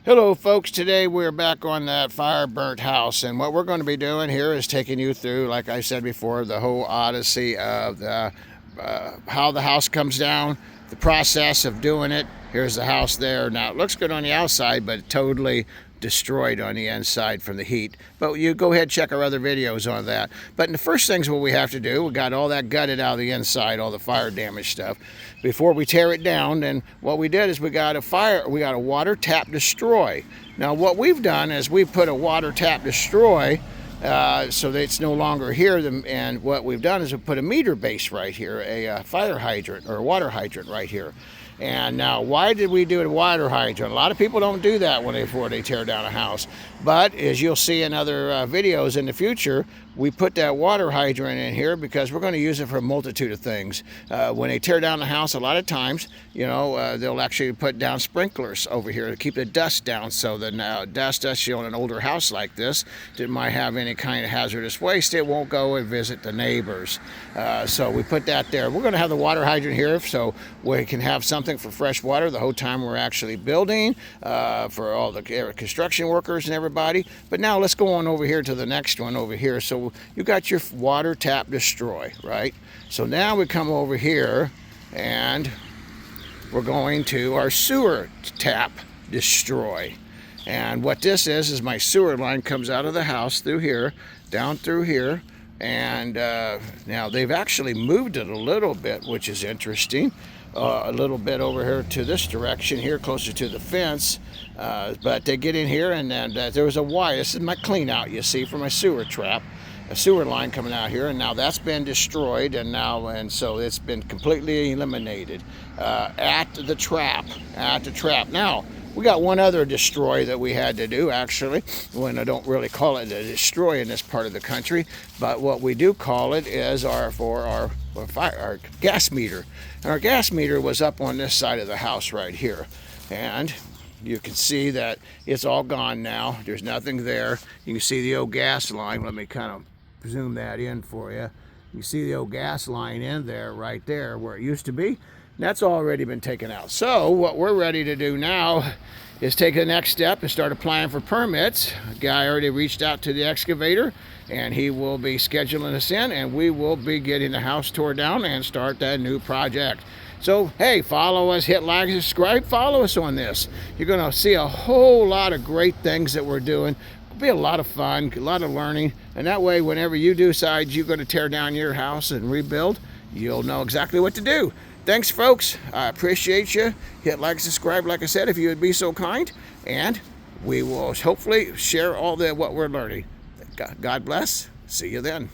Hello folks, today we're back on that fire burnt house, and what we're going to be doing here is taking you through, like I said before, the whole odyssey of how the house comes down, the process of doing it. Here's the house there. Now it looks good on the outside, but totally destroyed on the inside from the heat. But you go ahead and check our other videos on that. But the first things what we have to do, we got all that gutted out of the inside, all the fire damage stuff. Before we tear it down, then what we did is we got a water tap destroy. Now what we've done is we put a water tap destroy so that it's no longer here. And what we've done is we put a meter base right here, a fire hydrant or a water hydrant right here. And now, why did we do a water hydrant? A lot of people don't do that before they tear down a house. But as you'll see in other videos in the future, we put that water hydrant in here because we're going to use it for a multitude of things. When they tear down the house, a lot of times, they'll actually put down sprinklers over here to keep the dust down. So the dust, especially on an older house like this, that might have any kind of hazardous waste, it won't go and visit the neighbors. So we put that there. We're going to have the water hydrant here so we can have something for fresh water the whole time we're actually building, for all the construction workers and everybody. But now let's go on over here to the next one over here. So you got your water tap destroy, right? So now we come over here and we're going to our sewer tap destroy. And what this is my sewer line comes out of the house through here, down through here. And now they've actually moved it a little bit, which is interesting. A little bit over here to this direction here, closer to the fence. But they get in here, and then there was a wire. This is my clean out, you see, for my sewer trap. A sewer line coming out here, and now that's been destroyed, and so it's been completely eliminated at the trap. Now we got one other destroy that we had to do, actually, when I don't really call it a destroy in this part of the country, but what we do call it is our gas meter. And our gas meter was up on this side of the house right here. And you can see that it's all gone now. There's nothing there. You can see the old gas line. Let me kind of zoom that in for you. You see the old gas line in there, right there, where it used to be. That's already been taken out. So what we're ready to do now is take the next step and start applying for permits. A guy already reached out to the excavator, and he will be scheduling us in, and we will be getting the house tore down and start that new project. So hey, follow us, hit like, subscribe, follow us on this. You're going to see a whole lot of great things that we're doing. It'll be a lot of fun, a lot of learning, and that way whenever you decide you're going to tear down your house and rebuild, you'll know exactly what to do. Thanks folks, I appreciate you. Hit like, subscribe, like I said, if you would be so kind, and we will hopefully share all what we're learning. God bless. See you then.